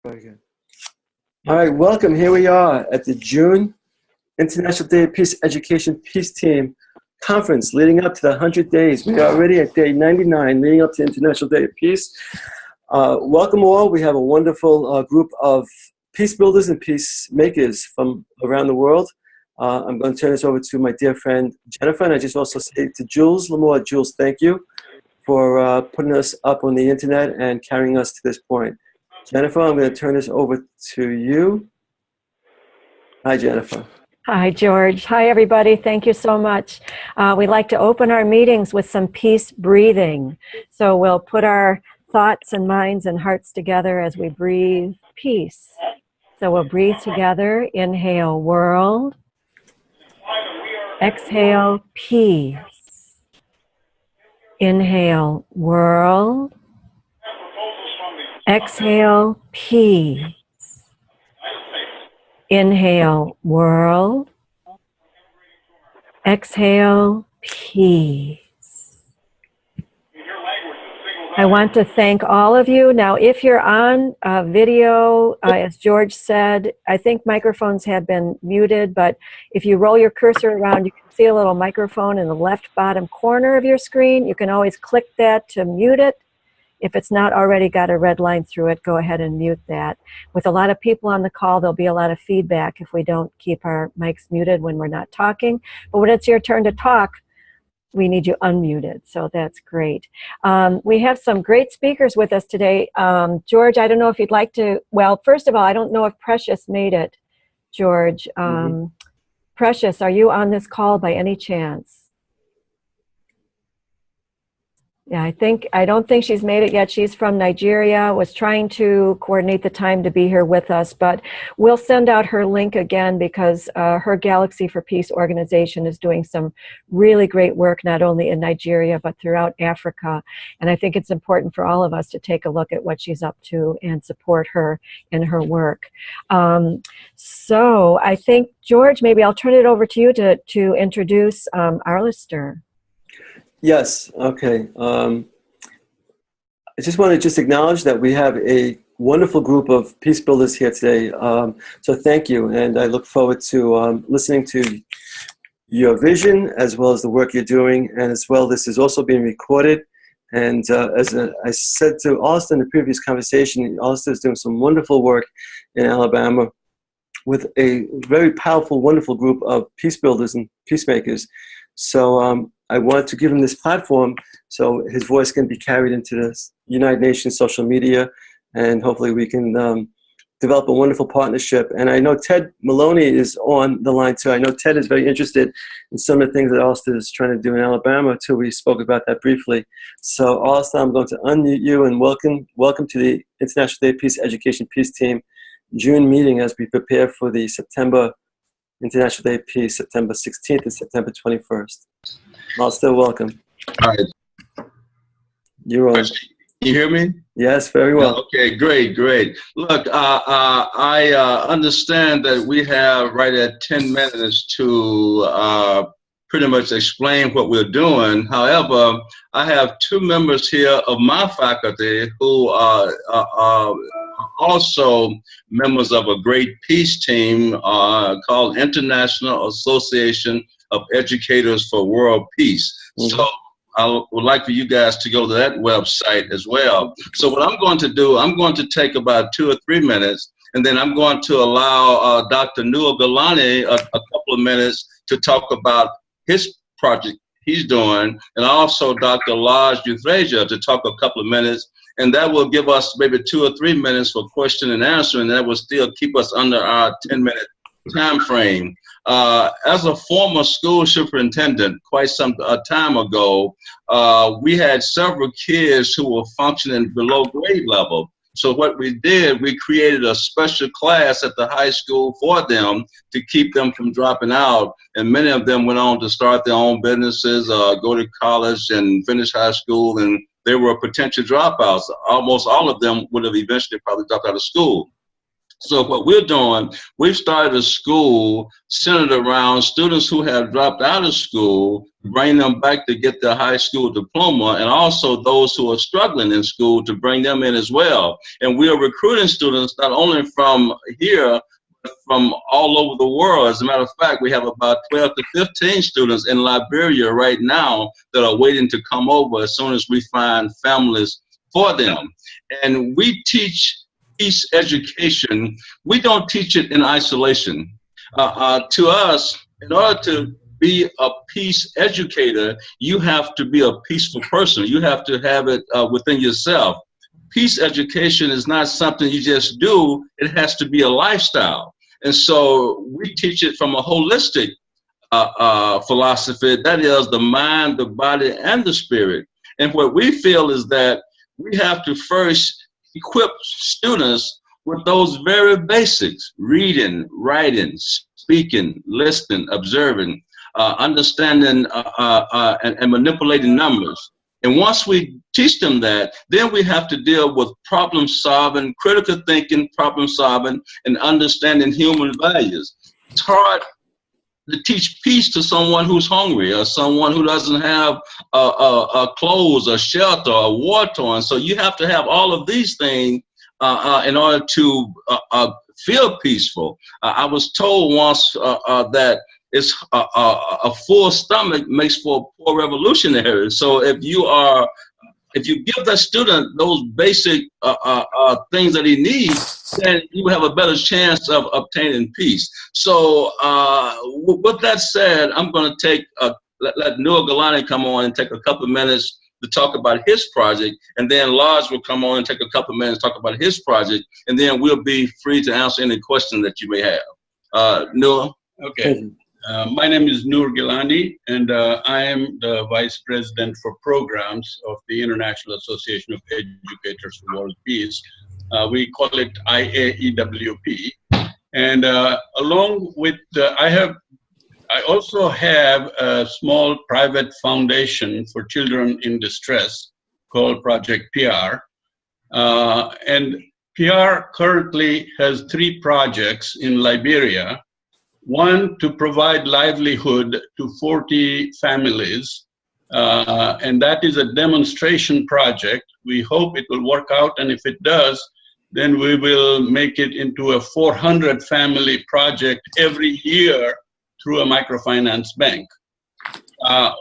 Very good. All right, welcome. Here we are at the June International Day of Peace Education Peace Team Conference leading up to the 100 days. We are already at day 99 leading up to International Day of Peace. Welcome all. We have a wonderful group of peace builders and peacemakers from around the world. I'm going to turn this over to my dear friend Jennifer, and I just also say to Jules Lamore, Jules, thank you for putting us up on the internet and carrying us to this point. Jennifer, I'm going to turn this over to you. Hi, Jennifer. Hi, George. Hi, everybody. Thank you so much. We like to open our meetings with some peace breathing. So we'll put our thoughts and minds and hearts together as we breathe peace. So we'll breathe together. Inhale, world. Exhale, peace. Inhale, world. Exhale, peace. Inhale, world. Exhale, peace. I want to thank all of you. Now, if you're on video, as George said, I think microphones have been muted, but if you roll your cursor around, you can see a little microphone in the left bottom corner of your screen. You can always click that to mute it. If it's not already got a red line through it, go ahead and mute that. With a lot of people on the call, there'll be a lot of feedback if we don't keep our mics muted when we're not talking. But when it's your turn to talk, we need you unmuted, so that's great. We have some great speakers with us today. George, I don't know if you'd like to, well, first of all, I don't know if Precious made it, George. Precious, are you on this call by any chance? Yeah, I don't think she's made it yet. She's from Nigeria, was trying to coordinate the time to be here with us, but we'll send out her link again because her Galaxy for Peace organization is doing some really great work, not only in Nigeria, but throughout Africa. And I think it's important for all of us to take a look at what she's up to and support her in her work. So I think, George, maybe I'll turn it over to you to introduce our listener. Yes, okay. I just want to acknowledge that we have a wonderful group of peace builders here today. So thank you, and I look forward to listening to your vision as well as the work you're doing, and as well this is also being recorded. And I said to Austin in the previous conversation, Austin is doing some wonderful work in Alabama with a very powerful, wonderful group of peace builders and peacemakers. So I want to give him this platform so his voice can be carried into the United Nations social media, and hopefully we can develop a wonderful partnership. And I know Ted Maloney is on the line too. I know Ted is very interested in some of the things that Austin is trying to do in Alabama too. We spoke about that briefly. So Austin, I'm going to unmute you and welcome to the International Day of Peace Education Peace Team June meeting as we prepare for the September International Day of Peace, September 16th and September 21st. I'll still welcome. All right. You're on. You hear me? Yes, very well. Okay, great. Look, I understand that we have right at 10 minutes to pretty much explain what we're doing. However, I have two members here of my faculty who are also members of a great peace team called International Association of Educators for World Peace. So I would like for you guys to go to that website as well. So what I'm going to do, I'm going to take about 2 or 3 minutes, and then I'm going to allow Dr. Newell Galani a couple of minutes to talk about his project he's doing, and also Dr. Laj Euthrasia to talk a couple of minutes, and that will give us maybe 2 or 3 minutes for question and answer, and that will still keep us under our 10-minute time frame. As a former school superintendent quite some time ago, we had several kids who were functioning below grade level. So what we did, we created a special class at the high school for them to keep them from dropping out. And many of them went on to start their own businesses, go to college and finish high school, and they were potential dropouts. Almost all of them would have eventually probably dropped out of school. So what we're doing, we've started a school centered around students who have dropped out of school, bring them back to get their high school diploma, and also those who are struggling in school to bring them in as well. And we are recruiting students not only from here, but from all over the world. As a matter of fact, we have about 12 to 15 students in Liberia right now that are waiting to come over as soon as we find families for them. And we teach peace education. We don't teach it in isolation. To us, in order to be a peace educator, you have to be a peaceful person. You have to have it within yourself. Peace education is not something you just do. It has to be a lifestyle. And so we teach it from a holistic philosophy. That is the mind, the body, and the spirit. And what we feel is that we have to first equip students with those very basics: reading, writing, speaking, listening, observing, understanding and manipulating numbers. And once we teach them that, then we have to deal with problem solving, critical thinking, problem solving, and understanding human values. It's hard to teach peace to someone who's hungry, or someone who doesn't have clothes or shelter or water on. So you have to have all of these things in order to feel peaceful. I was told once that it's a full stomach makes for a poor revolutionary. So if you give that student those basic things that he needs, then you have a better chance of obtaining peace. So with that said, I'm going to take let Noor Gilani come on and take a couple of minutes to talk about his project, and then Lars will come on and take a couple of minutes to talk about his project, and then we'll be free to answer any questions that you may have. Noor? Okay. My name is Noor Gilani, and I am the Vice President for Programs of the International Association of Educators for World Peace. We call it IAEWP. And along with, I also have a small private foundation for children in distress called Project PR. And PR currently has 3 projects in Liberia. One, to provide livelihood to 40 families, and that is a demonstration project. We hope it will work out, and if it does, then we will make it into a 400 family project every year through a microfinance bank.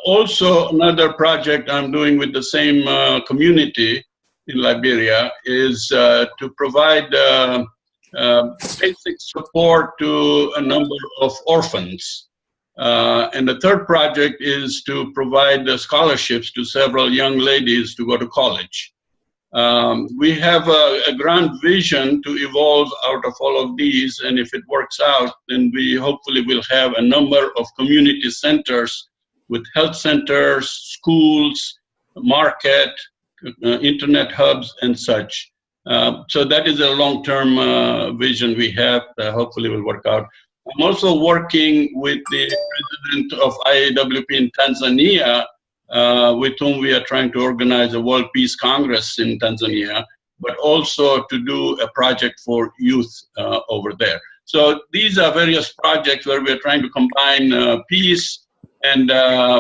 Also, another project I'm doing with the same community in Liberia is to provide basic support to a number of orphans. And the third project is to provide scholarships to several young ladies to go to college. We have a grand vision to evolve out of all of these, and if it works out, then we hopefully will have a number of community centers with health centers, schools, market, internet hubs, and such. So that is a long-term vision we have that hopefully will work out. I'm also working with the president of IAWP in Tanzania, with whom we are trying to organize a World Peace Congress in Tanzania, but also to do a project for youth over there. So these are various projects where we are trying to combine peace and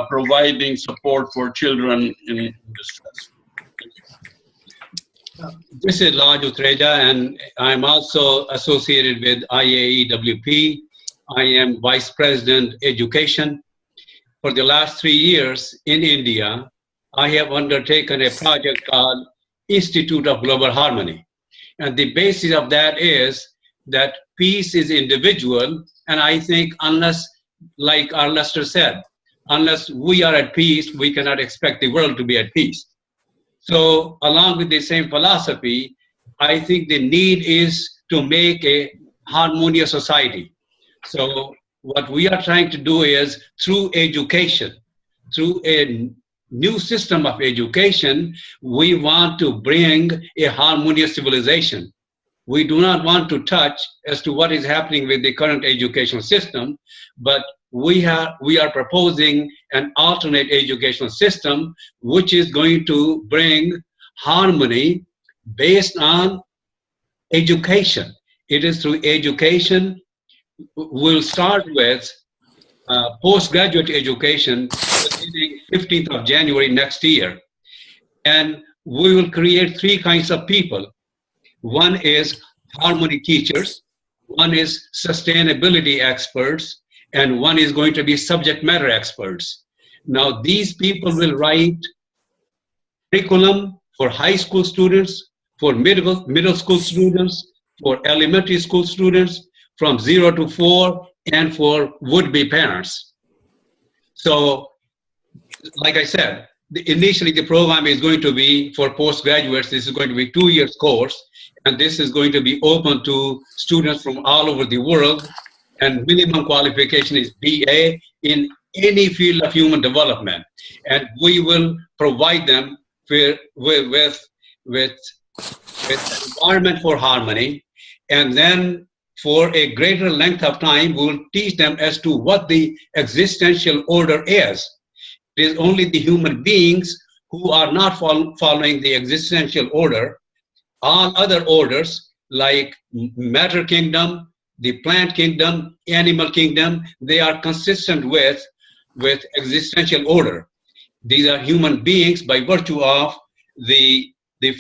providing support for children in distress. This is Laj Utreja, and I'm also associated with IAEWP. I am Vice President Education. For the last 3 years in India, I have undertaken a project called Institute of Global Harmony. And the basis of that is that peace is individual, and I think unless, like our Lester said, unless we are at peace, we cannot expect the world to be at peace. So along with the same philosophy, I think the need is to make a harmonious society. So what we are trying to do is through education, through a new system of education, we want to bring a harmonious civilization. We do not want to touch as to what is happening with the current educational system, but we are proposing an alternate educational system which is going to bring harmony based on education. It is through education. We'll start with postgraduate education beginning 15th of January next year. And we will create three kinds of people. One is harmony teachers, one is sustainability experts, and one is going to be subject matter experts. Now, these people will write curriculum for high school students, for middle school students, for elementary school students, from 0 to 4, and for would-be parents. So, like I said, initially the program is going to be for postgraduates. This is going to be 2 years course, and this is going to be open to students from all over the world. And minimum qualification is BA in any field of human development. And we will provide them with environment for harmony, and then for a greater length of time, we will teach them as to what the existential order is. It is only the human beings who are not following the existential order. All other orders, like matter kingdom, the plant kingdom, animal kingdom, they are consistent with existential order. These are human beings by virtue of the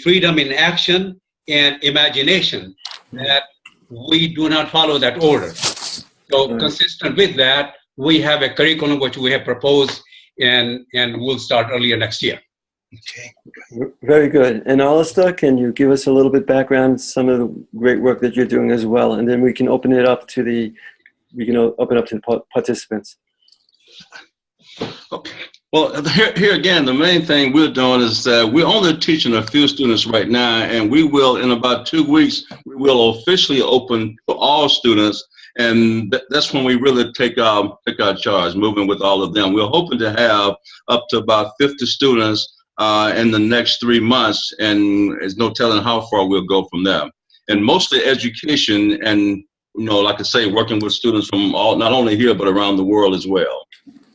freedom in action and imagination, that we do not follow that order. So consistent with that, we have a curriculum which we have proposed, and we'll start earlier next year. Okay. Very good. And Alistair, can you give us a little bit background, some of the great work that you're doing as well, and then we can open it up to the participants. Okay. Well, here again, the main thing we're doing is that we're only teaching a few students right now, and we will, in about 2 weeks, we will officially open to all students, and that's when we really take our charge, moving with all of them. We're hoping to have up to about 50 students in the next 3 months, and there's no telling how far we'll go from there. And mostly education, and like I say, working with students from not only here but around the world as well.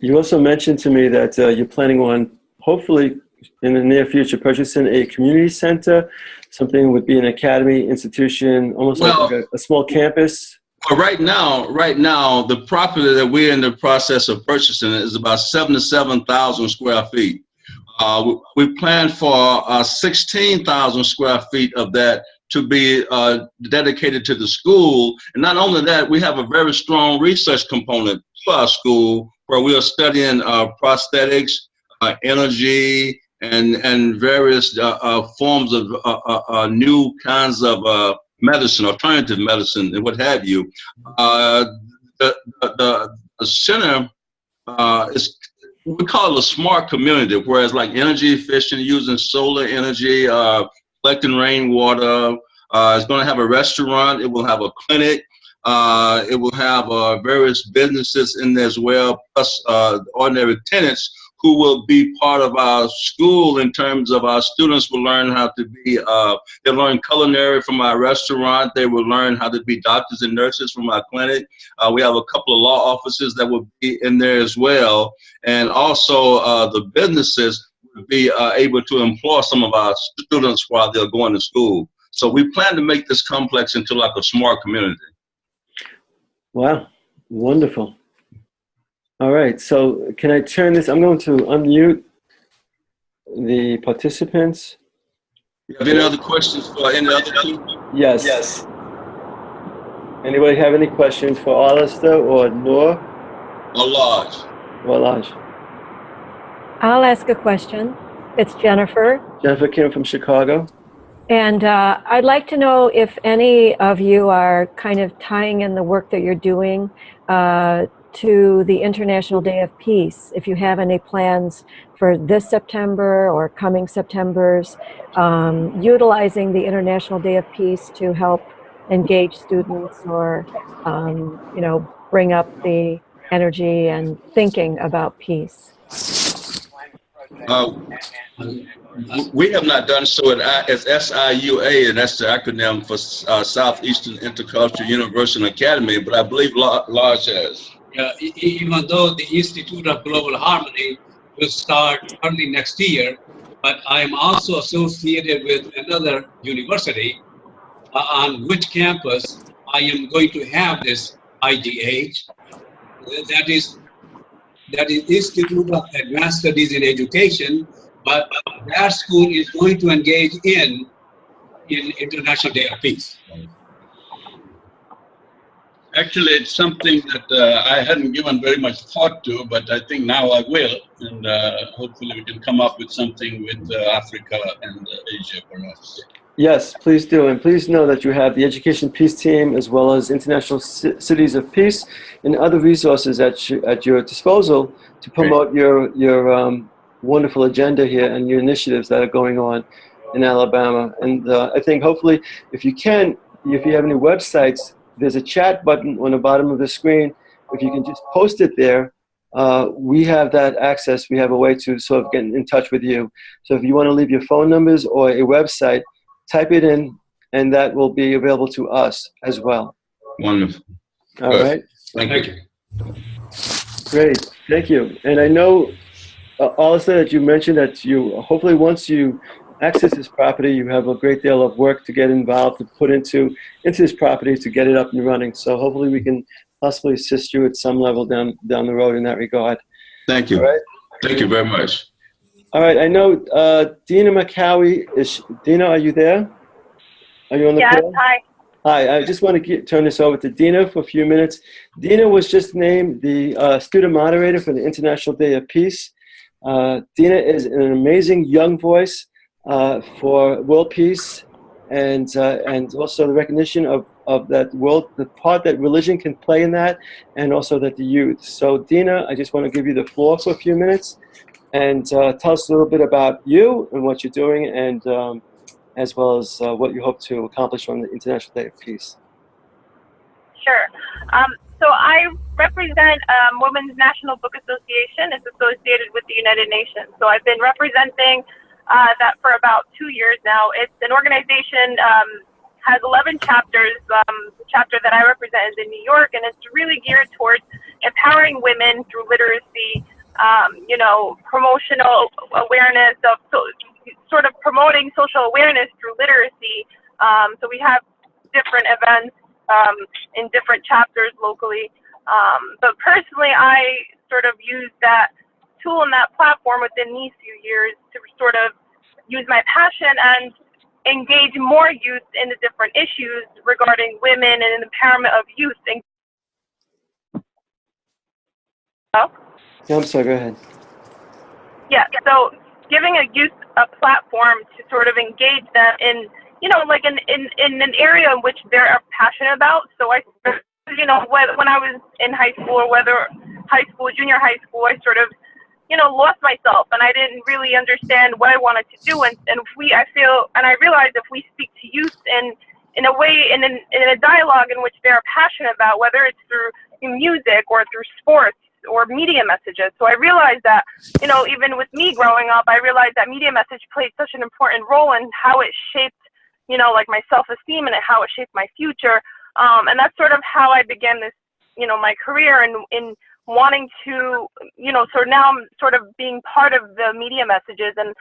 You also mentioned to me that you're planning on, hopefully in the near future, purchasing a community center. Something would be an academy, institution, almost like a small campus. Well, right now, the property that we're in the process of purchasing is about 77,000 square feet. We plan for 16,000 square feet of that to be dedicated to the school. And not only that, we have a very strong research component to our school, where we are studying prosthetics, energy, and various forms of new kinds of medicine, alternative medicine, and what have you. The center is, we call it a smart community, whereas like energy efficient, using solar energy, collecting rainwater. It's going to have a restaurant. It will have a clinic. It will have various businesses in there as well, plus ordinary tenants who will be part of our school in terms of our students will learn how to be, they'll learn culinary from our restaurant. They will learn how to be doctors and nurses from our clinic. We have a couple of law offices that will be in there as well. And also the businesses will be able to employ some of our students while they're going to school. So we plan to make this complex into like a smart community. Wow, wonderful. All right, so can I turn this? I'm going to unmute the participants. You have any other questions for any other people? Yes. Yes. Anybody have any questions for Alistair or Noor? Or Lodge? Or Lodge? I'll ask a question. It's Jennifer. Jennifer Kim from Chicago. And I'd like to know if any of you are kind of tying in the work that you're doing to the International Day of Peace, if you have any plans for this September or coming Septembers, utilizing the International Day of Peace to help engage students or, you know, bring up the energy and thinking about peace. We have not done so as SIUA, and that's the acronym for Southeastern Intercultural University and Academy, but I believe Lodge has. Even though the Institute of Global Harmony will start early next year, but I am also associated with another university on which campus I am going to have this IGH. That is that is Institute of Advanced Studies in Education, but that school is going to engage in International Day of Peace. Actually, it's something that I hadn't given very much thought to, but I think now I will, and hopefully we can come up with something with Africa and Asia, perhaps. Yes, please do. And please know that you have the Education Peace Team as well as International Cities of Peace and other resources at your disposal to promote your wonderful agenda here and your initiatives that are going on in Alabama. And I think hopefully if you can, if you have any websites, there's a chat button on the bottom of the screen. If you can just post it there, we have that access. We have a way to sort of get in touch with you. So if you want to leave your phone numbers or a website, type it in, and that will be available to us as well. Wonderful. All Good. right. Thank you. Great. Thank you. And I know, also, that you mentioned that you hopefully once you access this property, you have a great deal of work to get involved, to put into this property to get it up and running. So hopefully we can possibly assist you at some level down the road in that regard. Thank you. All right. Thank you very much. All right. I know Dina McCowie is. Dina, are you there? Are you on the call? Hi. Hi. I just want to turn this over to Dina for a few minutes. Dina was just named the student moderator for the International Day of Peace. Dina is an amazing young voice for world peace and also the recognition of that world, the part that religion can play in that, and also that the youth. So Dina, I just want to give you the floor for a few minutes and tell us a little bit about you and what you're doing, and as well as what you hope to accomplish on the International Day of Peace. Sure. So I represent Women's National Book Association. It's associated with the United Nations. So I've been representing that for about 2 years now. It's an organization, has 11 chapters. The chapter that I represent is in New York, and it's really geared towards empowering women through literacy, promotional awareness of, sort of promoting social awareness through literacy. So we have different events in different chapters locally. But personally, I sort of use that tool and that platform within these few years to sort of use my passion and engage more youth in the different issues regarding women and empowerment of youth. Yeah, I'm sorry, go ahead. Yeah, so giving a youth a platform to sort of engage them in, like in an area in which they're passionate about. So when I was in high school, or whether junior high school, I sort of, lost myself, and I didn't really understand what I wanted to do. And I realized if we speak to youth in a way, in a dialogue in which they're passionate about, whether it's through music or through sports or media messages. So I realized that, even with me growing up, I realized that media message played such an important role in how it shaped, like my self-esteem and how it shaped my future. And that's sort of how I began this, my career in wanting to, so now I'm sort of being part of the media messages. And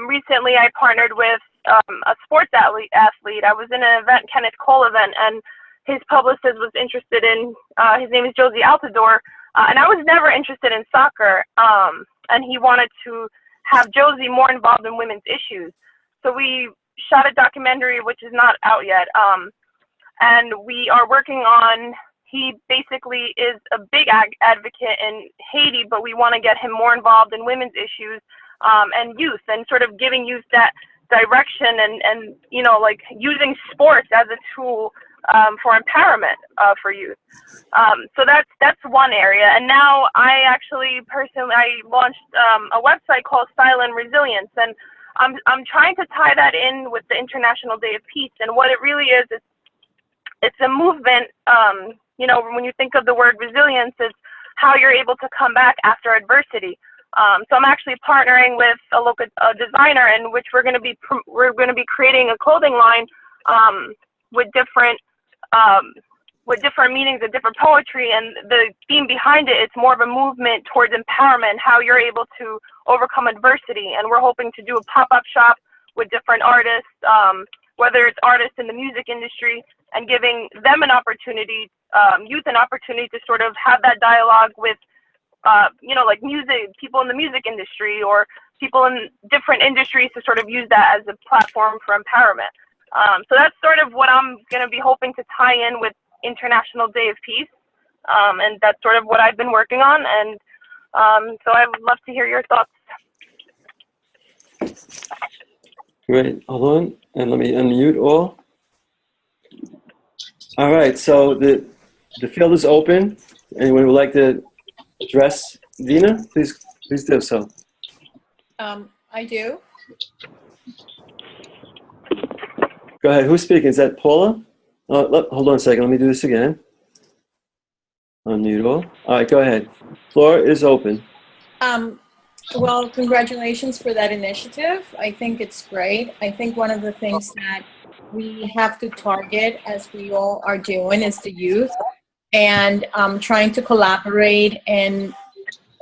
recently I partnered with a sports athlete. I was in an event, Kenneth Cole event, and his publicist was interested in, his name is Josie Altador, and I was never interested in soccer, and he wanted to have Josie more involved in women's issues. So we shot a documentary, which is not out yet, and we are working on, he basically is a big advocate in Haiti, but we want to get him more involved in women's issues and youth, and sort of giving youth that direction and like using sports as a tool for empowerment for youth. So that's one area. And now I actually personally, I launched a website called Silent Resilience, and I'm trying to tie that in with the International Day of Peace. And what it really is, it's a movement. When you think of the word resilience, it's how you're able to come back after adversity. So I'm actually partnering with a local designer, in which we're going to be creating a clothing line with different meanings and different poetry. And the theme behind it, it's more of a movement towards empowerment, how you're able to overcome adversity. And we're hoping to do a pop-up shop with different artists, whether it's artists in the music industry, and giving them an opportunity, youth an opportunity to sort of have that dialogue with you know, like music, people in the music industry or people in different industries to sort of use that as a platform for empowerment. So that's sort of what I'm going to be hoping to tie in with International Day of Peace. And that's sort of what I've been working on. And so I would love to hear your thoughts. Great. Hold on, and let me unmute all. All right, so the field is open. Anyone would like to address Dina? Please do so. I do. Go ahead. Who's speaking? Is that Paula? Hold on a second. Let me do this again. Unmute all. All right, go ahead. Floor is open. Well, congratulations for that initiative. I think it's great. I think one of the things that we have to target, as we all are doing, is the youth, and trying to collaborate and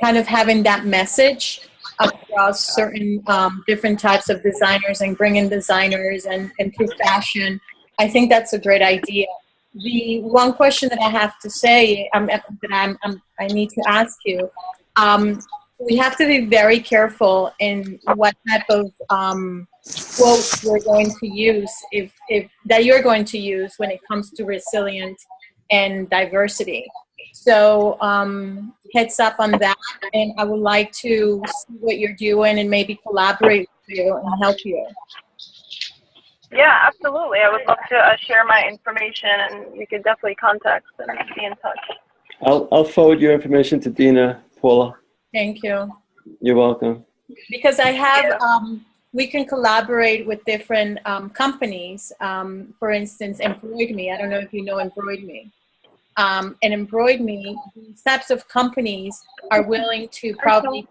kind of having that message across certain different types of designers and bringing designers and through fashion. I think that's a great idea. The one question that I have to say, I need to ask you, we have to be very careful in what type of quotes we're going to use, that you're going to use when it comes to resilient and diversity. So heads up on that, and I would like to see what you're doing and maybe collaborate with you and help you. Yeah, absolutely. I would love to share my information, and you can definitely contact and be in touch. I'll forward your information to Dina, Paula. Thank you. You're welcome. Because I have, we can collaborate with different companies. For instance, Embroid Me. I don't know if you know Embroid Me. And Embroid Me, these types of companies are willing to probably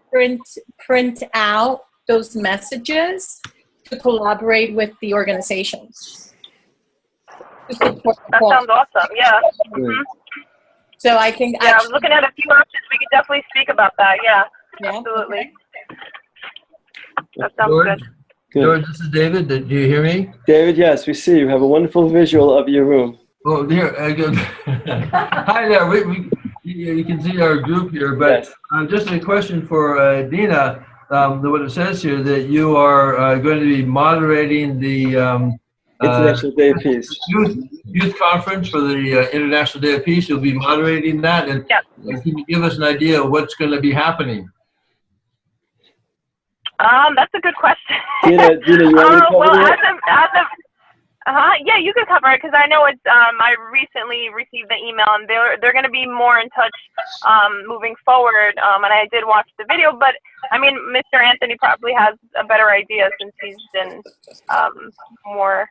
print out those messages to collaborate with the organizations. That sounds awesome. Yeah. Mm-hmm. So I think. Yeah, I was looking at a few options. We could definitely speak about that. Yeah. Yeah, absolutely. Okay. That sounds good. George, this is David. Do you hear me? David, yes, we see you. Have a wonderful visual of your room. Oh, here. Hi there. You can see our group here, but yes. Just a question for Dina. What it says here that you are going to be moderating the International Day of Peace. Youth conference for the International Day of Peace. You'll be moderating that, and can you give us an idea of what's going to be happening? That's a good question. Dina, you want me to cover that? Yeah, you can cover it because I know it's. I recently received the email, and they're going to be more in touch moving forward. And I did watch the video, but I mean, Mr. Anthony probably has a better idea since he's been more.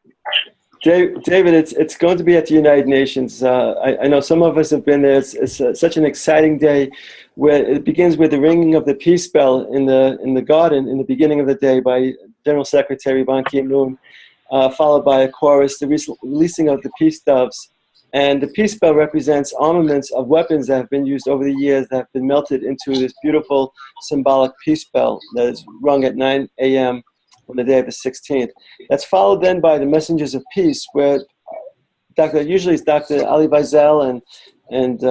David, it's going to be at the United Nations. I know some of us have been there. It's such an exciting day, where it begins with the ringing of the peace bell in the garden in the beginning of the day by General Secretary Ban Ki-moon. Followed by a chorus, the releasing of the peace doves. And the peace bell represents armaments of weapons that have been used over the years that have been melted into this beautiful symbolic peace bell that is rung at 9 a.m. on the day of the 16th. That's followed then by the messengers of peace, where usually it's Dr. Ali Wiesel and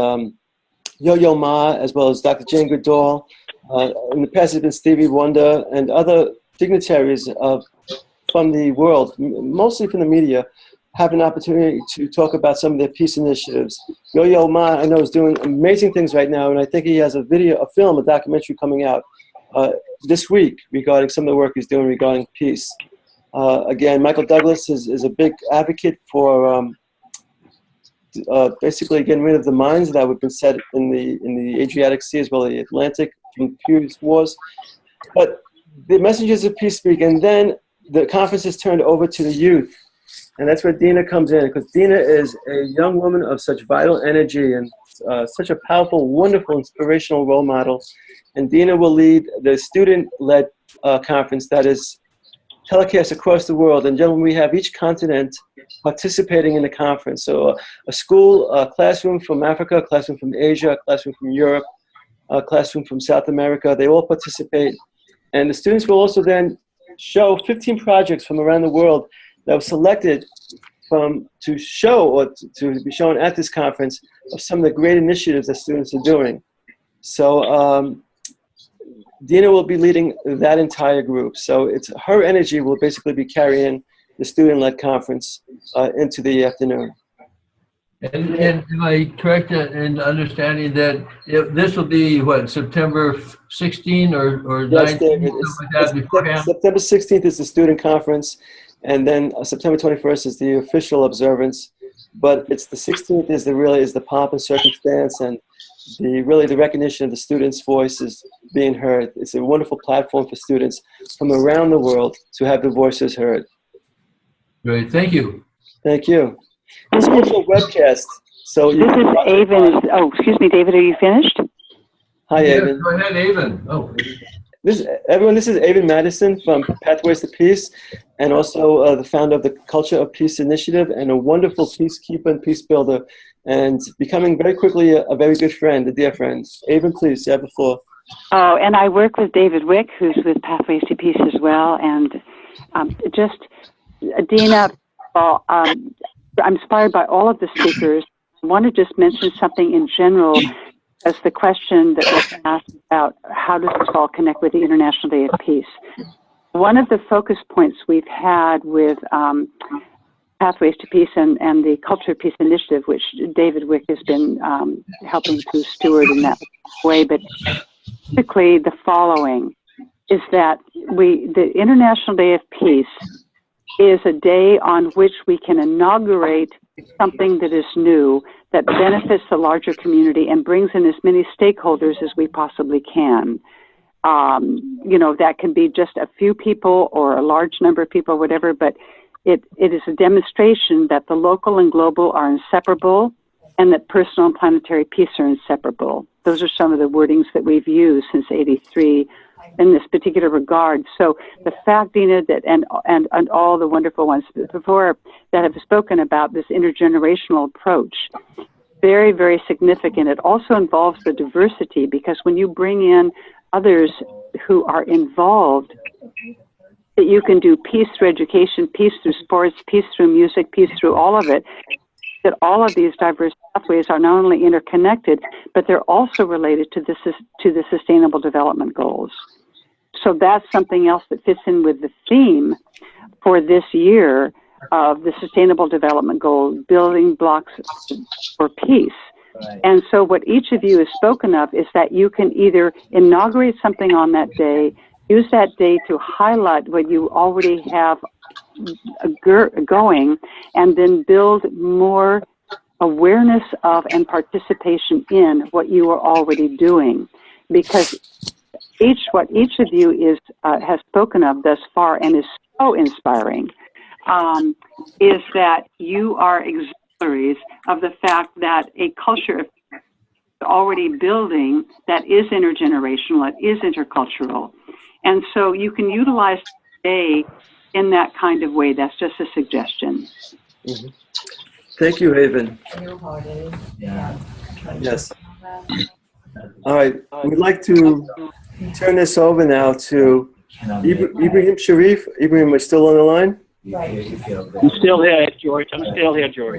Yo-Yo Ma, as well as Dr. Jane Goodall. In the past, it's been Stevie Wonder and other dignitaries from the world, mostly from the media, have an opportunity to talk about some of their peace initiatives. Yo-Yo Ma, I know, is doing amazing things right now, and I think he has a documentary coming out this week regarding some of the work he's doing regarding peace. Again, Michael Douglas is a big advocate for basically getting rid of the mines that have been set in the Adriatic Sea as well as the Atlantic from previous wars. But the messengers of peace speak, and then the conference is turned over to the youth. And that's where Dina comes in, because Dina is a young woman of such vital energy and such a powerful, wonderful, inspirational role model. And Dina will lead the student-led conference that is telecast across the world. And gentlemen, we have each continent participating in the conference. So a school, a classroom from Africa, a classroom from Asia, a classroom from Europe, a classroom from South America, they all participate. And the students will also then show 15 projects from around the world that were selected to show or to be shown at this conference of some of the great initiatives that students are doing. So Dina will be leading that entire group. So it's her energy will basically be carrying the student-led conference into the afternoon. And am I correct in understanding that this will be, what, September 16 or 19? David, September 16th is the student conference, and then September 21st is the official observance. But it's the 16th is the pomp and circumstance, and the recognition of the students' voices being heard. It's a wonderful platform for students from around the world to have their voices heard. Great, thank you. Thank you. It's also a webcast. So this is Avon. Oh, excuse me, David, are you finished? Hi, Yes, Avon. go ahead, Avon. Oh. This is Avon Madison from Pathways to Peace, and also the founder of the Culture of Peace Initiative, and a wonderful peacekeeper and peace builder, and becoming very quickly a very good friend, a dear friend. Avon, please, you have the floor. Oh, and I work with David Wick, who's with Pathways to Peace as well, and just Dina, I'm inspired by all of the speakers. I want to just mention something in general as the question that was asked about how does this all connect with the International Day of Peace. One of the focus points we've had with Pathways to Peace and the Culture of Peace Initiative, which David Wick has been helping to steward in that way, but basically the following is that the International Day of Peace is a day on which we can inaugurate something that is new, that benefits the larger community and brings in as many stakeholders as we possibly can. You know, that can be just a few people or a large number of people, whatever, but it is a demonstration that the local and global are inseparable and that personal and planetary peace are inseparable. Those are some of the wordings that we've used since '83 in this particular regard. So the fact, Dina, that and all the wonderful ones before that have spoken about this intergenerational approach, very, very significant. It also involves the diversity, because when you bring in others who are involved, that you can do peace through education, peace through sports, peace through music, peace through all of it, that all of these diverse pathways are not only interconnected, but they're also related to the Sustainable Development Goals. So that's something else that fits in with the theme for this year of the Sustainable Development Goals, building blocks for peace. Right. And so what each of you has spoken of is that you can either inaugurate something on that day, use that day to highlight what you already have going, and then build more awareness of and participation in what you are already doing. Because what each of you has spoken of thus far and is so inspiring is that you are exemplaries of the fact that a culture of already building that is intergenerational, it is intercultural. And so you can utilize today in that kind of way. That's just a suggestion. Mm-hmm. Thank you, Haven. Yes. All right. We'd like to turn this over now to Ibrahim Sharif. Ibrahim, we're still on the line? I'm still here, George.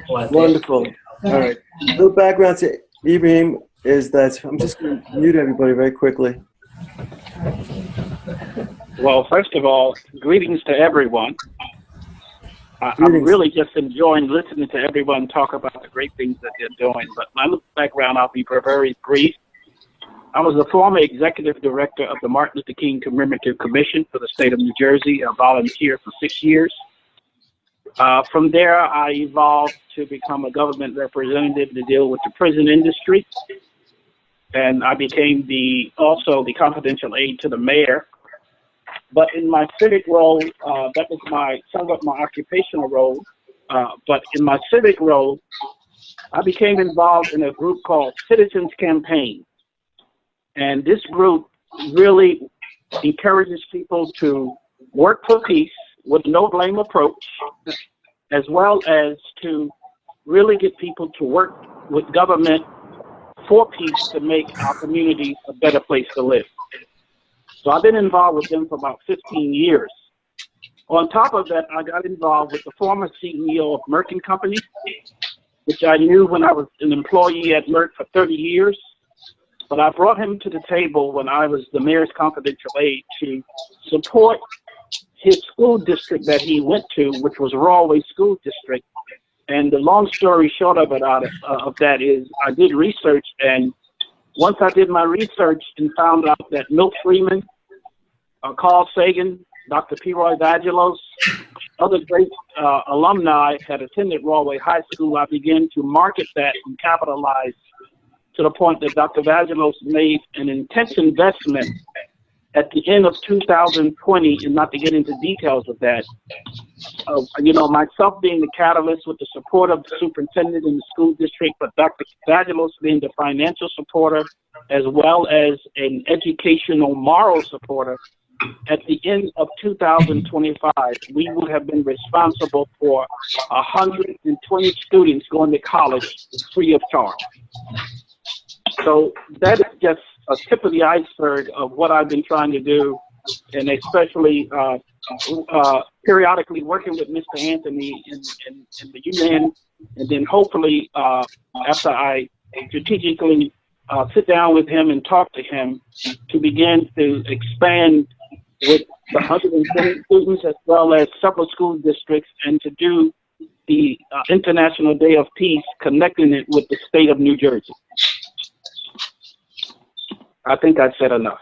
Wonderful. All right. A little background to Ibrahim is that I'm just going to mute everybody very quickly. Well, first of all, greetings to everyone. I'm really just enjoying listening to everyone talk about the great things that they're doing. But my background, I'll be very brief. I was a former executive director of the Martin Luther King Commemorative Commission for the state of New Jersey, a volunteer for 6 years. From there, I evolved to become a government representative to deal with the prison industry. And I became also the confidential aide to the mayor. But in my civic role, that was somewhat my occupational role. But in my civic role, I became involved in a group called Citizens Campaign. And this group really encourages people to work for peace with no blame approach, as well as to really get people to work with government for peace to make our communities a better place to live. So I've been involved with them for about 15 years. On top of that, I got involved with the former CEO of Merck & Company, which I knew when I was an employee at Merck for 30 years. but I brought him to the table when I was the mayor's confidential aide to support his school district that he went to, which was Rawway School District. And the long story short of that is I did research, and once I did my research and found out that Milt Freeman, Carl Sagan, Dr. P. Roy Vagelos, other great alumni had attended Rawway High School, I began to market that and capitalize to the point that Dr. Vagelos made an intense investment at the end of 2020, and not to get into details of that, myself being the catalyst with the support of the superintendent in the school district, but Dr. Vagelos being the financial supporter as well as an educational moral supporter. At the end of 2025, we would have been responsible for 120 students going to college free of charge. So that is just a tip of the iceberg of what I've been trying to do, and especially periodically working with Mr. Anthony in the UN, and then hopefully after I strategically sit down with him and talk to him to begin to expand with the 120 students as well as several school districts, and to do the International Day of Peace, connecting it with the state of New Jersey. I think I've said enough.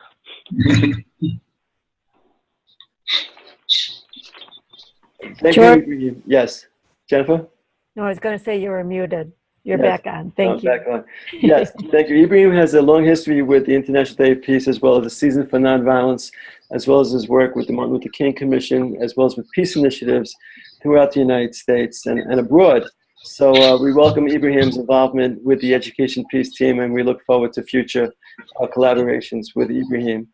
Thank you. Yes, Jennifer? No, I was going to say you were muted. You're back on. Thank you. Back on. Yes, thank you. Ibrahim has a long history with the International Day of Peace, as well as the Season for Nonviolence, as well as his work with the Martin Luther King Commission, as well as with peace initiatives throughout the United States and abroad. So we welcome Ibrahim's involvement with the Education Peace team, and we look forward to future collaborations with Ibrahim.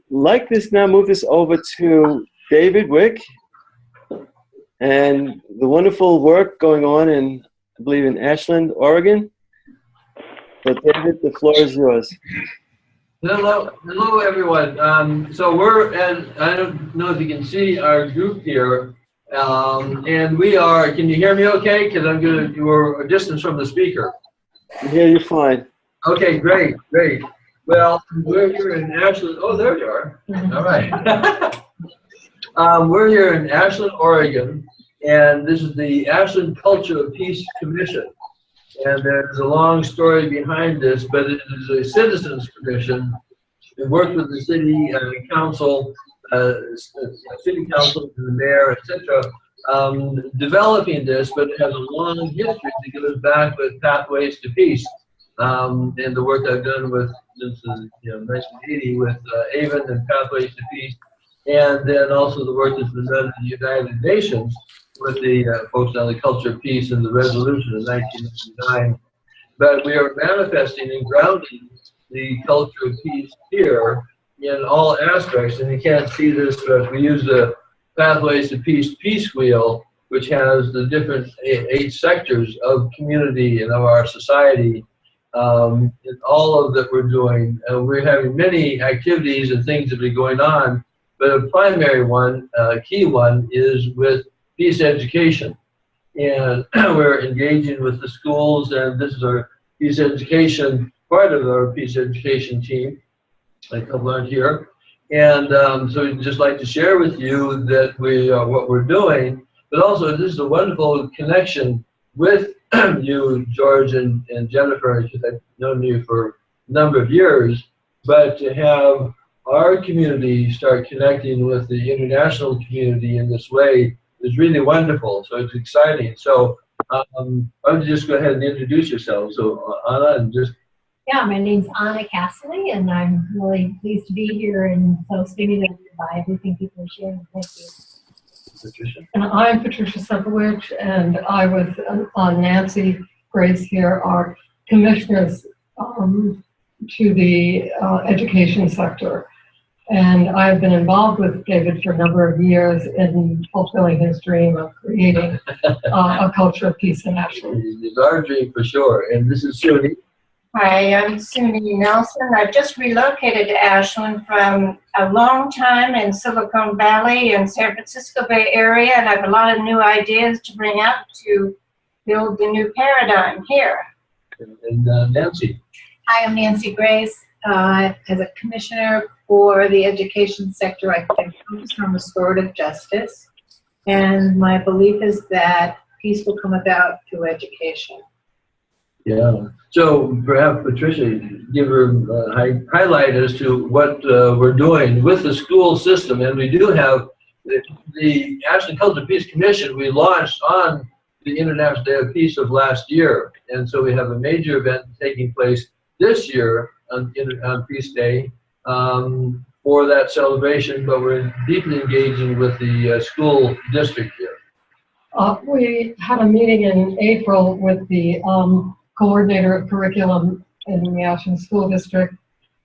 Like this, now move this over to David Wick and the wonderful work going on in, I believe, in Ashland, Oregon. So David, the floor is yours. Hello everyone. So we're, and I don't know if you can see our group here, and we are, can you hear me okay? Because you're a distance from the speaker. I hear you fine. Okay, great. Well, we're here in Ashland. Oh, there you are. All right. We're here in Ashland, Oregon, and this is the Ashland Culture of Peace Commission. And there's a long story behind this, but it is a citizens commission. It worked with the city council, and the mayor, etc., developing this, but it has a long history that goes back with Pathways to Peace, and the work I've done with since 1980 with Avon and Pathways to Peace, and then also the work that's been done in the United Nations with the folks on the culture of peace and the resolution of 1999. But we are manifesting and grounding the culture of peace here in all aspects. And you can't see this, but we use the Pathways to Peace Peace Wheel, which has the different 8 sectors of community and of our society in all of that we're doing. We're having many activities and things that are going on, but a primary one, key one, is with peace education. And we're engaging with the schools, and this is our peace education, part of our peace education team. A couple aren't here. And so we'd just like to share with you that what we're doing, but also this is a wonderful connection with you, George and Jennifer, because I've known you for a number of years, but to have our community start connecting with the international community in this way is really wonderful. So it's exciting. So why don't you just go ahead and introduce yourself. So Anna, and just. Yeah, my name's Anna Castley, and I'm really pleased to be here and so stimulated by everything people are sharing. Thank you. Patricia. And I'm Patricia Sepowich, and I with Nancy Grace here are commissioners to the education sector. And I've been involved with David for a number of years in fulfilling his dream of creating a culture of peace in Ashland. It's our dream for sure. And this is Suni. Hi, I'm Suni Nelson. I've just relocated to Ashland from a long time in Silicon Valley and San Francisco Bay Area, and I have a lot of new ideas to bring up to build the new paradigm here. And Nancy. Hi, I'm Nancy Grace. As a commissioner for the education sector, I focus on restorative justice. And my belief is that peace will come about through education. Yeah. So perhaps Patricia, give her a highlight as to what we're doing with the school system. And we do have the Ashland Culture Peace Commission we launched on the International Day of Peace of last year. And so we have a major event taking place this year on Peace Day for that celebration, but we're deeply engaging with the school district here. We had a meeting in April with the coordinator of curriculum in the Ashland School District,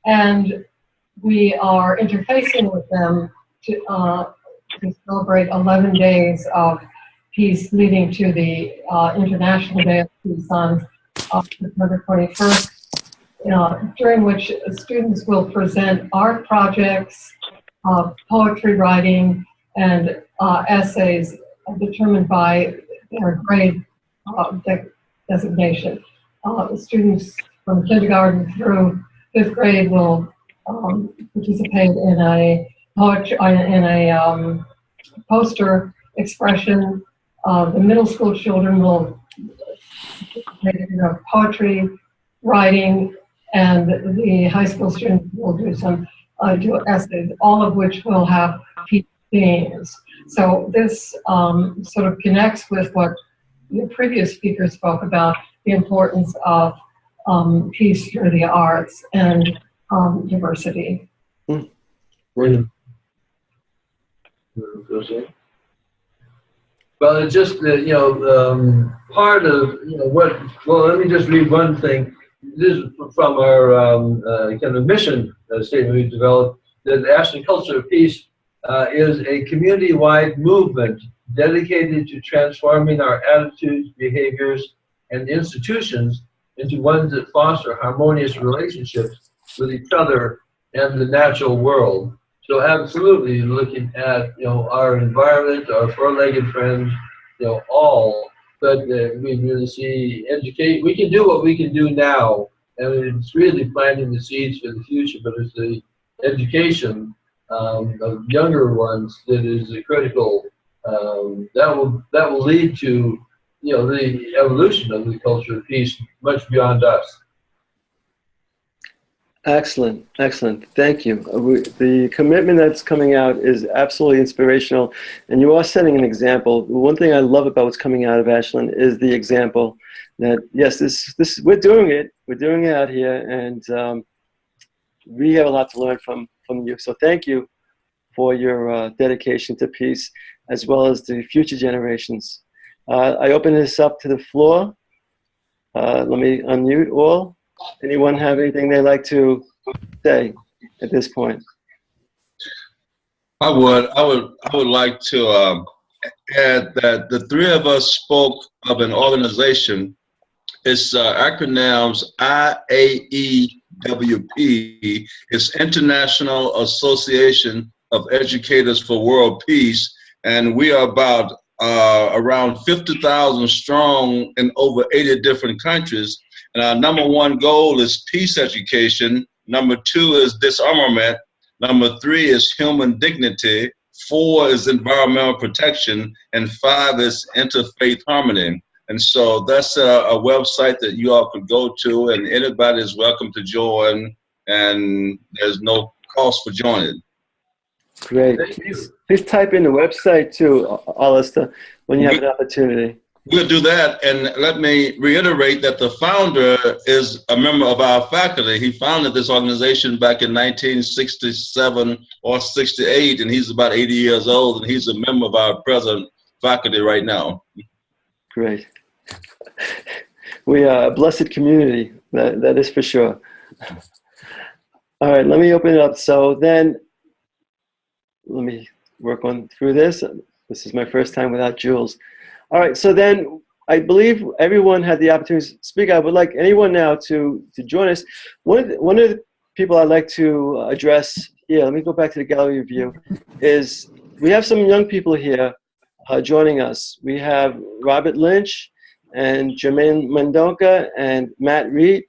and we are interfacing with them to celebrate 11 days of peace leading to the International Day of Peace on September 21st, during which students will present art projects, poetry writing, and essays determined by their grade designation. Students from kindergarten through 5th grade will participate in a poster expression. The middle school children will participate in poetry writing, and the high school students will do some do essays, all of which will have peace themes. So this sort of connects with what the previous speaker spoke about, the importance of peace through the arts and diversity. Well, it's just that, part of, what, well, let me just read one thing. This is from our kind of mission statement we developed, that the Ashland Culture of Peace is a community-wide movement dedicated to transforming our attitudes, behaviors, and institutions into ones that foster harmonious relationships with each other and the natural world. So absolutely looking at, our environment, our four-legged friends, all, but we really see we can do what we can do now, and it's really planting the seeds for the future, but it's the education of younger ones that is critical. That will lead to, the evolution of the culture of peace much beyond us. Excellent, excellent. Thank you. The commitment that's coming out is absolutely inspirational, and you are setting an example. One thing I love about what's coming out of Ashland is the example that, yes, this we're doing it. We're doing it out here, and we have a lot to learn from you. So thank you for your dedication to peace, as well as the future generations. I open this up to the floor. Let me unmute all. Anyone have anything they'd like to say at this point? I would like to add that the three of us spoke of an organization. It's acronyms IAEWP. It's International Association of Educators for World Peace, and we are about around 50,000 strong in over 80 different countries. And our number one goal is peace education. Number two is disarmament. Number three is human dignity. 4 is environmental protection. And 5 is interfaith harmony. And so that's a website that you all could go to, and anybody is welcome to join, and there's no cost for joining. Great. Please type in the website too, Alistair, when you have an opportunity. We'll do that, and let me reiterate that the founder is a member of our faculty. He founded this organization back in 1967 or 68, and he's about 80 years old, and he's a member of our present faculty right now. Great. We are a blessed community, that is for sure. All right, let me open it up. So then, let me work on through this. This is my first time without Jules. All right, so then I believe everyone had the opportunity to speak. I would like anyone now to join us. One of the people I'd like to address, let me go back to the gallery view, is we have some young people here joining us. We have Robert Lynch and Jermaine Mendonca and Matt Reed.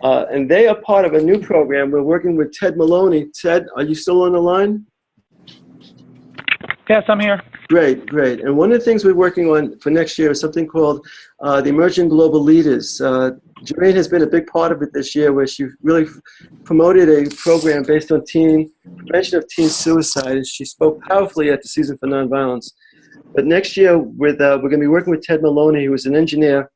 And they are part of a new program. We're working with Ted Maloney. Ted, are you still on the line? Yes, I'm here. Great, great. And one of the things we're working on for next year is something called the Emerging Global Leaders. Jermaine has been a big part of it this year, where she really promoted a program based on prevention of teen suicide, and she spoke powerfully at the Season for Nonviolence. But next year, we're going to be working with Ted Maloney, who is an engineer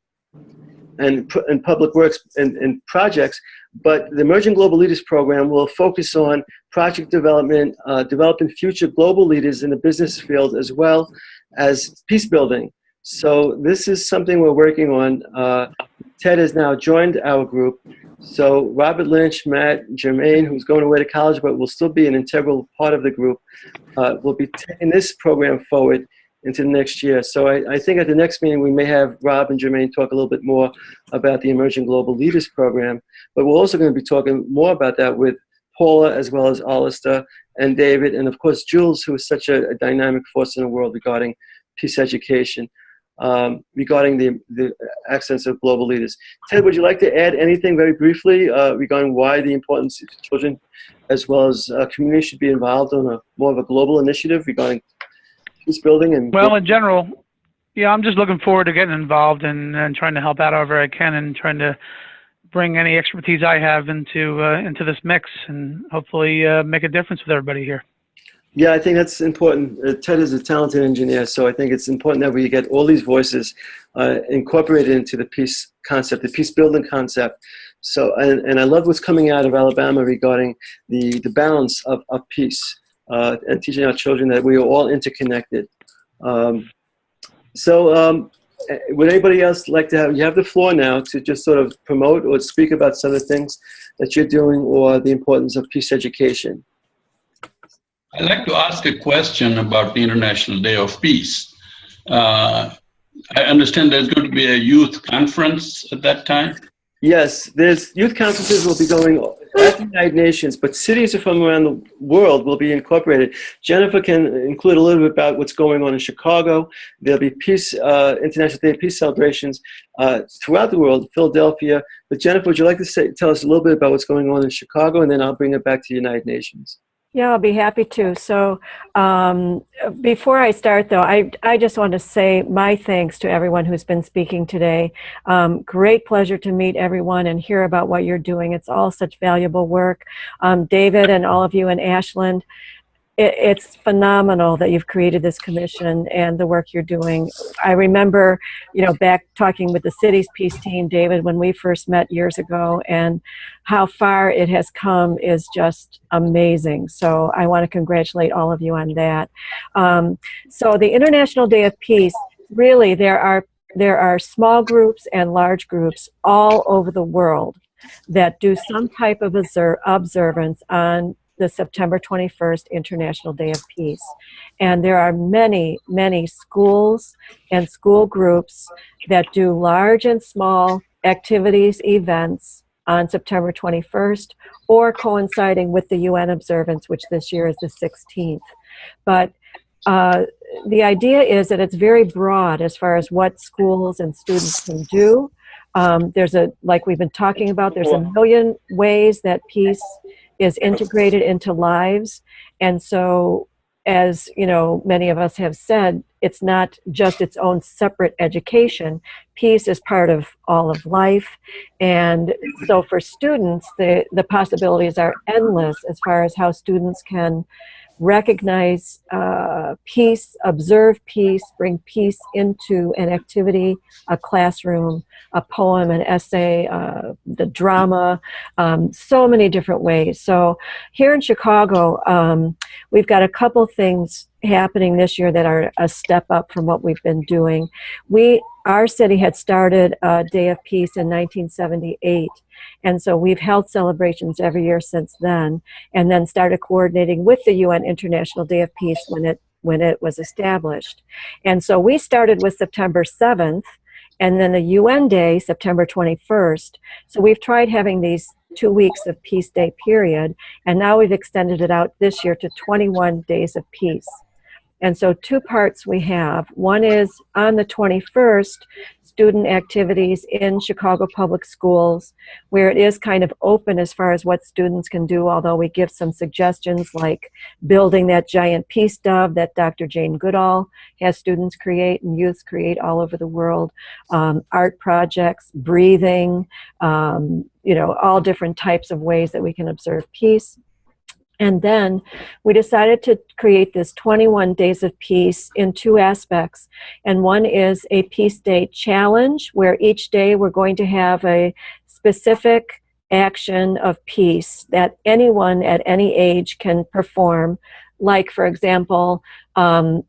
and public works and projects. But the Emerging Global Leaders program will focus on project development, developing future global leaders in the business field, as well as peace building. So this is something we're working on. Ted has now joined our group. So Robert Lynch, Matt, Jermaine, who's going away to college but will still be an integral part of the group, will be taking this program forward into next year. So I think at the next meeting we may have Rob and Jermaine talk a little bit more about the Emerging Global Leaders program, but we're also going to be talking more about that with Paula, as well as Alistair and David, and of course Jules, who is such a dynamic force in the world regarding peace education, regarding the accents of global leaders. Ted, would you like to add anything very briefly regarding why the importance of children as well as community should be involved on more of a global initiative regarding peace building? Well, in general, yeah, I'm just looking forward to getting involved and trying to help out however I can, and trying to bring any expertise I have into this mix, and hopefully make a difference with everybody here. Yeah, I think that's important. Ted is a talented engineer, so I think it's important that we get all these voices incorporated into the peace concept, the peace building concept. So, and I love what's coming out of Alabama regarding the balance of peace. And teaching our children that we are all interconnected. Would anybody else like to have, you have the floor now to just sort of promote or speak about some of the things that you're doing or the importance of peace education? I'd like to ask a question about the International Day of Peace. I understand there's going to be a youth conference at that time? Yes, there's youth conferences will be going at the United Nations, but cities from around the world will be incorporated. Jennifer can include a little bit about what's going on in Chicago. There'll be International Day of Peace celebrations throughout the world, Philadelphia. But Jennifer, would you like to tell us a little bit about what's going on in Chicago, and then I'll bring it back to the United Nations. Yeah, I'll be happy to. So before I start, though, I just want to say my thanks to everyone who's been speaking today. Great pleasure to meet everyone and hear about what you're doing. It's all such valuable work. David and all of you in Ashland, it's phenomenal that you've created this commission and the work you're doing. I remember, back talking with the city's peace team, David, when we first met years ago, and how far it has come is just amazing. So I want to congratulate all of you on that. So the International Day of Peace, really, there are small groups and large groups all over the world that do some type of observance on the September 21st International Day of Peace. And there are many, many schools and school groups that do large and small activities, events on September 21st, or coinciding with the UN observance, which this year is the 16th. But the idea is that it's very broad as far as what schools and students can do. Like we've been talking about, there's a million ways that peace is integrated into lives. And so, as many of us have said, it's not just its own separate education. Peace is part of all of life. And so for students, the possibilities are endless as far as how students can recognize peace, observe peace, bring peace into an activity, a classroom, a poem, an essay, the drama, so many different ways. So here in Chicago, we've got a couple things happening this year that are a step up from what we've been doing. Our city had started a Day of Peace in 1978, and so we've held celebrations every year since then, and then started coordinating with the UN International Day of Peace when it was established. And so we started with September 7th, and then the UN Day, September 21st. So we've tried having these 2 weeks of Peace Day period, and now we've extended it out this year to 21 days of peace. And so two parts we have. One is on the 21st, student activities in Chicago Public Schools, where it is kind of open as far as what students can do, although we give some suggestions like building that giant peace dove that Dr. Jane Goodall has students create and youths create all over the world, art projects, breathing, all different types of ways that we can observe peace. And then we decided to create this 21 Days of Peace in two aspects. And one is a Peace Day challenge, where each day we're going to have a specific action of peace that anyone at any age can perform. Like, for example,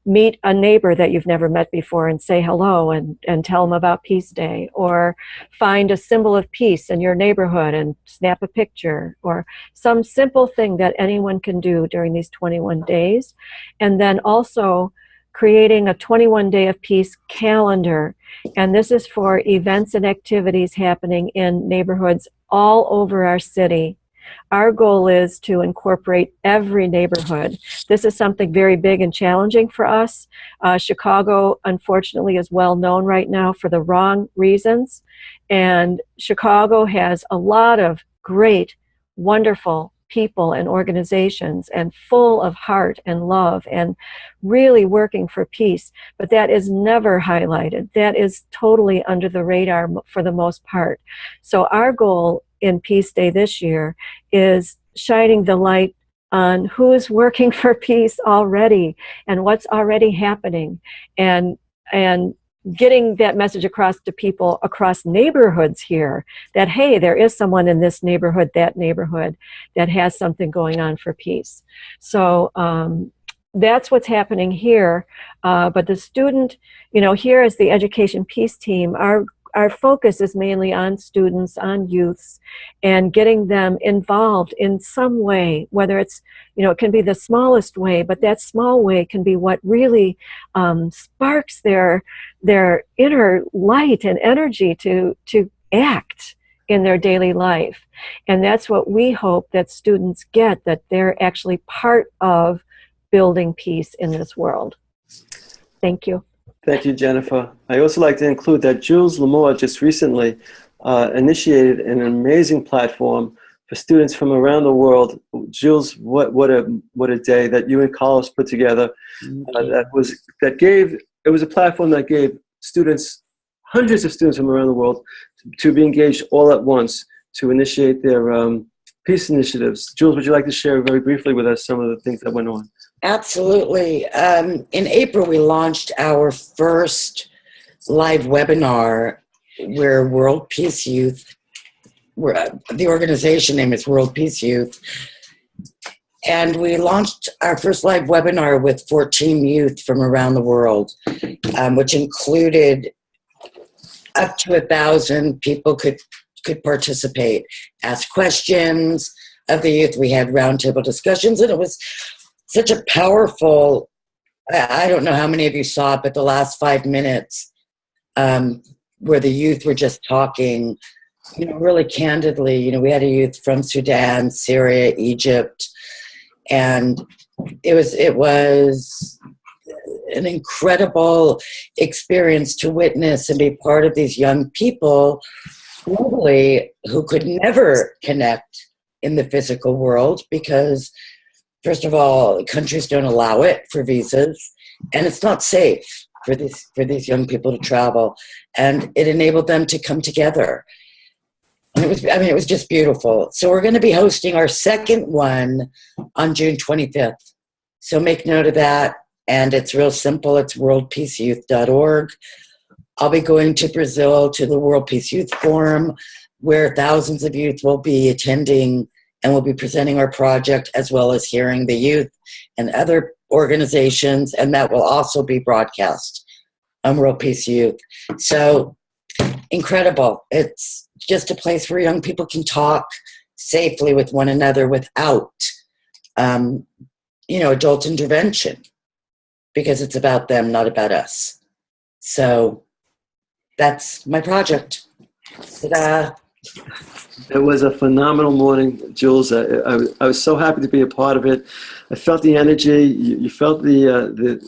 meet a neighbor that you've never met before and say hello and tell them about Peace Day, or find a symbol of peace in your neighborhood and snap a picture, or some simple thing that anyone can do during these 21 days. And then also creating a 21 Day of Peace calendar. And this is for events and activities happening in neighborhoods all over our city. Our goal is to incorporate every neighborhood. This is something very big and challenging for us. Chicago, unfortunately, is well known right now for the wrong reasons. And Chicago has a lot of great, wonderful people and organizations, and full of heart and love and really working for peace. But that is never highlighted. That is totally under the radar for the most part. So our goal in Peace Day this year is shining the light on who is working for peace already and what's already happening, and getting that message across to people across neighborhoods here that, hey, there is someone in this neighborhood, that neighborhood, that has something going on for peace. So that's what's happening here. But the student, here as the Education Peace Team, our focus is mainly on students, on youths, and getting them involved in some way, whether it's, it can be the smallest way, but that small way can be what really sparks their inner light and energy to act in their daily life. And that's what we hope that students get, that they're actually part of building peace in this world. Thank you. Thank you, Jennifer. I also like to include that Jules L'Amour just recently initiated an amazing platform for students from around the world. Jules, what a day that you and Carlos put together. It was a platform that gave students, hundreds of students from around the world, to be engaged all at once to initiate their peace initiatives. Jules, would you like to share very briefly with us some of the things that went on? Absolutely. In April, we launched our first live webinar where World Peace Youth, the organization name is World Peace Youth, and we launched our first live webinar with 14 youth from around the world, which included up to 1,000 people could participate, ask questions of the youth. We had roundtable discussions, and it was such a powerful, I don't know how many of you saw it, but the last 5 minutes where the youth were just talking, really candidly. We had a youth from Sudan, Syria, Egypt, and it was an incredible experience to witness and be part of these young people globally who could never connect in the physical world because, first of all, countries don't allow it for visas, and it's not safe for these young people to travel. And it enabled them to come together. And it was just beautiful. So we're going to be hosting our second one on June 25th. So make note of that. And it's real simple. It's worldpeaceyouth.org. I'll be going to Brazil to the World Peace Youth Forum, where thousands of youth will be attending, and we'll be presenting our project as well as hearing the youth and other organizations, and that will also be broadcast on World Peace Youth. So incredible. It's just a place where young people can talk safely with one another without, adult intervention, because it's about them, not about us. So that's my project. Ta-da. It was a phenomenal morning, Jules. I was so happy to be a part of it. I felt the energy. You felt the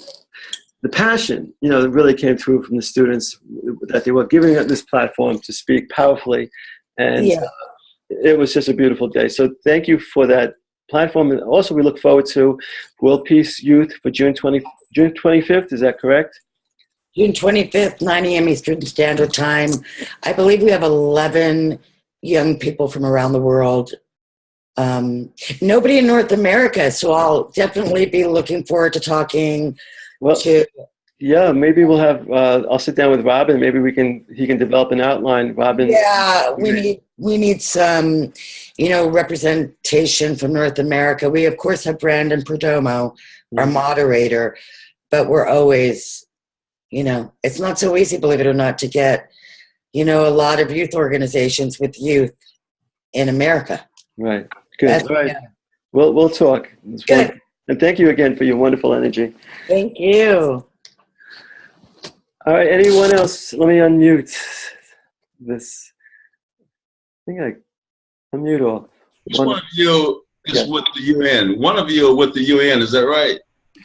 the passion, that really came through from the students, that they were giving us this platform to speak powerfully. And it was just a beautiful day. So thank you for that platform. And also, we look forward to World Peace Youth for June 25th. Is that correct? June 25th, 9 a.m. Eastern Standard Time. I believe we have 11 young people from around the world. Nobody in North America, so I'll definitely be looking forward to talking to. Yeah, maybe we'll have. I'll sit down with Robin. Maybe he can develop an outline. Robin. Yeah, we need some, representation from North America. We of course have Brandon Perdomo, our moderator, but we're always, it's not so easy, believe it or not, to get, a lot of youth organizations with youth in America. Right. Good. All right. We'll talk. Good. And thank you again for your wonderful energy. Thank you. All right. Anyone else? Let me unmute this. I think I unmute all. One of you is with the UN. One of you are with the UN. Is that right?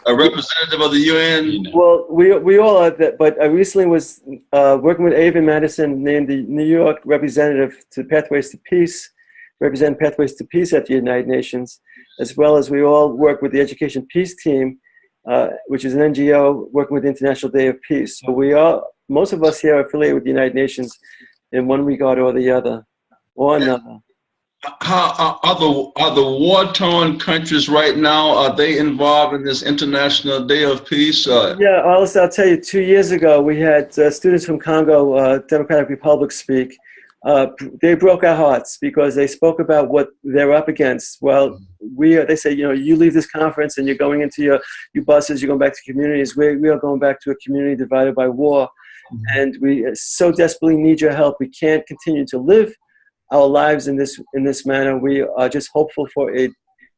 A representative of the UN? Well, we all are that, but I recently was working with Avon Madison, named the New York representative to Pathways to Peace, represent Pathways to Peace at the United Nations, as well as we all work with the Education Peace Team, which is an NGO working with the International Day of Peace. So most of us here are affiliated with the United Nations in one regard or the other, or another. How are the war-torn countries right now? Are they involved in this International Day of Peace? Yeah, I'll tell you. 2 years ago, we had students from Congo, Democratic Republic, speak. They broke our hearts because they spoke about what they're up against. Well, they say, you leave this conference and you're going into your buses, you're going back to communities. We are going back to a community divided by war, and we so desperately need your help. We can't continue to live our lives in this manner. We are just hopeful for a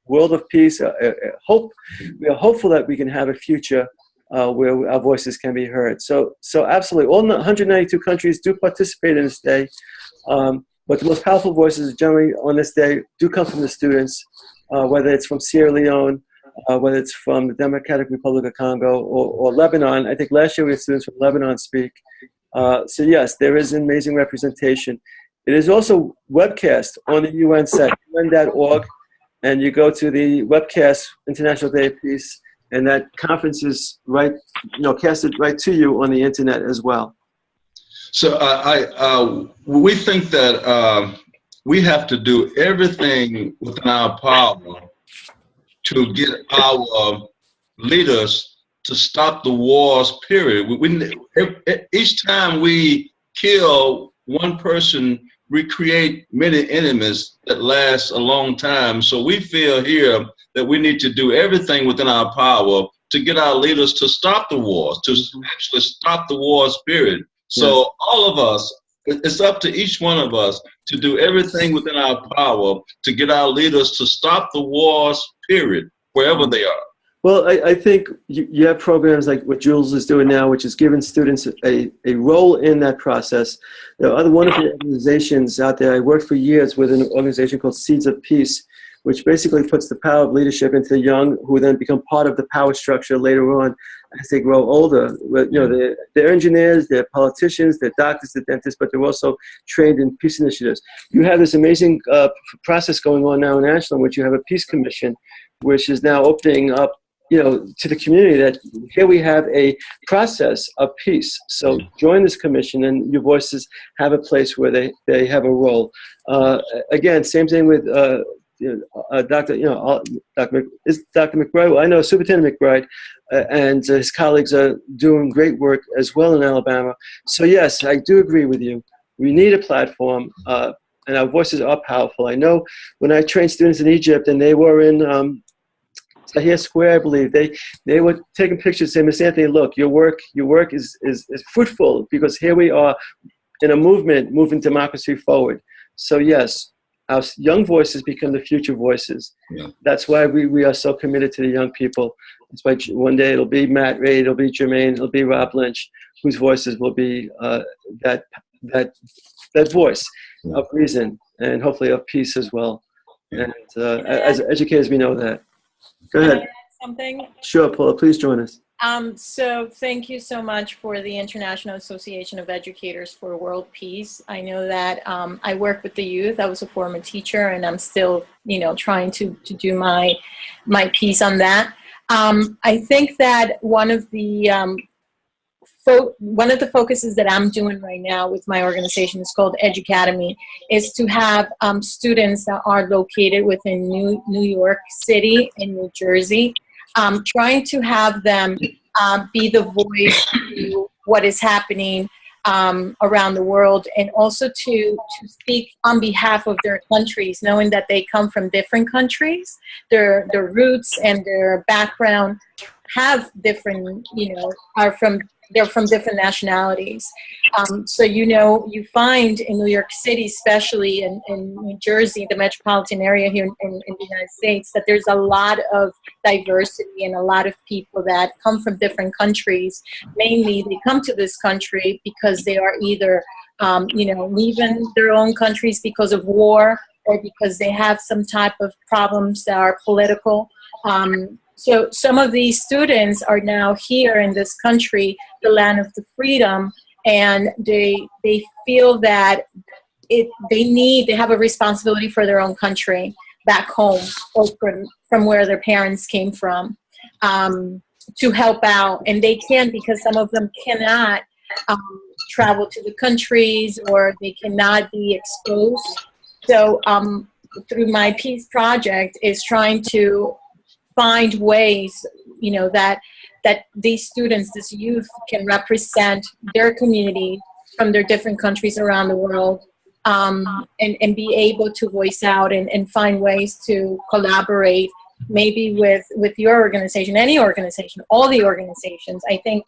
world of peace. We are hopeful that we can have a future where our voices can be heard. So absolutely, all 192 countries do participate in this day. But the most powerful voices generally on this day do come from the students, whether it's from Sierra Leone, whether it's from the Democratic Republic of Congo or Lebanon. I think last year we had students from Lebanon speak. So yes, there is amazing representation. It is also webcast on the UN site, UN.org, and you go to the webcast International Day of Peace, and that conference is casted right to you on the internet as well. So we think that we have to do everything within our power to get our leaders to stop the wars, period. Each time we kill one person, we create many enemies that last a long time. So we feel here that we need to do everything within our power to get our leaders to stop the wars, to actually stop the wars, period. So all of us, it's up to each one of us to do everything within our power to get our leaders to stop the wars, period, wherever they are. Well, I think you have programs like what Jules is doing now, which is giving students a role in that process. There are other wonderful organizations out there. I worked for years with an organization called Seeds of Peace, which basically puts the power of leadership into the young, who then become part of the power structure later on as they grow older. They're engineers, they're politicians, they're doctors, they're dentists, but they're also trained in peace initiatives. You have this amazing process going on now in Ashland, which you have a peace commission, which is now opening up to the community that here we have a process of peace. So join this commission and your voices have a place where they have a role. Again, same thing with Dr. McBride. Well, I know Superintendent McBride and his colleagues are doing great work as well in Alabama. So yes, I do agree with you. We need a platform and our voices are powerful. I know when I trained students in Egypt and they were in Tahrir Square, I believe, they were taking pictures saying, Miss Anthony, look, your work is fruitful because here we are in a movement moving democracy forward. So yes, our young voices become the future voices. Yeah. That's why we are so committed to the young people. That's why one day it'll be Matt Ray, it'll be Jermaine, it'll be Rob Lynch, whose voices will be that voice of reason and hopefully of peace as well. And as educators, we know that. Go ahead. Something? Sure, Paula, please join us. So thank you so much for the International Association of Educators for World Peace. I know that I work with the youth. I was a former teacher, and I'm still, trying to do my piece on that. I think that one of the focuses that I'm doing right now with my organization is called Educatiom, is to have students that are located within New York City and New Jersey, trying to have them be the voice to what is happening around the world, and also to speak on behalf of their countries, knowing that they come from different countries, their roots and their background have different, they're from different nationalities. So, you find in New York City, especially in New Jersey, the metropolitan area here in the United States, that there's a lot of diversity and a lot of people that come from different countries. Mainly, they come to this country because they are either, leaving their own countries because of war, or because they have some type of problems that are political. So some of these students are now here in this country, the land of the freedom, and they feel that they have a responsibility for their own country back home, or from where their parents came from, to help out. And they can, because some of them cannot travel to the countries, or they cannot be exposed. So through my Peace Project is trying to find ways, that these students, this youth, can represent their community from their different countries around the world, and be able to voice out and find ways to collaborate, maybe with your organization, any organization, all the organizations. I think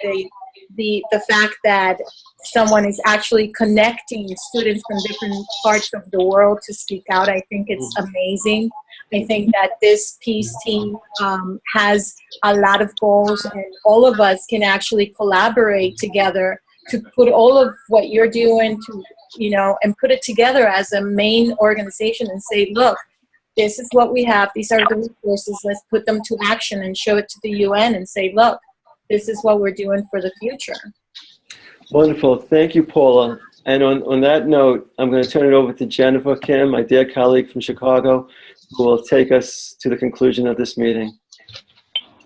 the fact that someone is actually connecting students from different parts of the world to speak out, I think it's amazing. I think that this peace team has a lot of goals, and all of us can actually collaborate together to put all of what you're doing to, and put it together as a main organization and say, look, this is what we have. These are the resources. Let's put them to action and show it to the UN and say, look, this is what we're doing for the future. Wonderful. Thank you, Paula. And on that note, I'm going to turn it over to Jennifer Kim, my dear colleague from Chicago, who will take us to the conclusion of this meeting.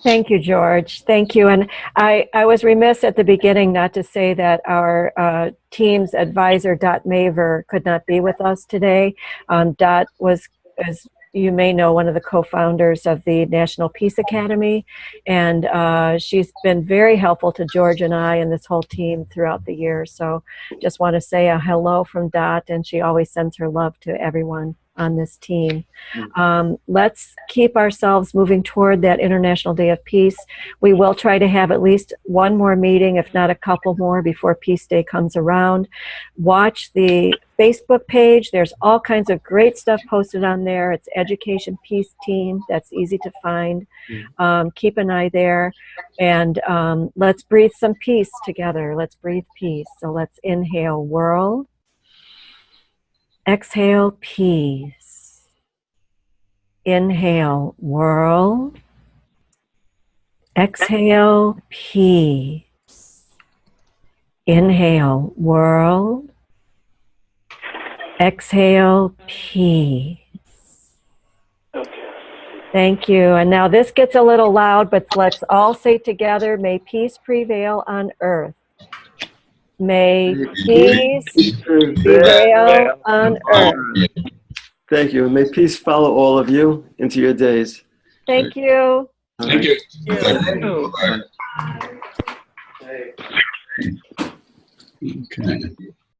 Thank you, George. Thank you. And I was remiss at the beginning not to say that our team's advisor, Dot Maver, could not be with us today. Dot was, as you may know, one of the co-founders of the National Peace Academy, and she's been very helpful to George and I and this whole team throughout the year. So just want to say a hello from Dot, and she always sends her love to everyone on this team. Let's keep ourselves moving toward that International Day of Peace. We will try to have at least one more meeting, if not a couple more, before Peace Day comes around. Watch the Facebook page. There's all kinds of great stuff posted on there. It's Education Peace Team. That's easy to find. Keep an eye there. And let's breathe some peace together. Let's breathe peace. So let's inhale world. Exhale, peace. Inhale, world. Exhale, peace. Inhale, world. Exhale, peace. Thank you. And now this gets a little loud, but let's all say together, may peace prevail on earth. May peace prevail on earth. Thank you. And may peace follow all of you into your days. Thank you. Thank you. Thank you. Okay.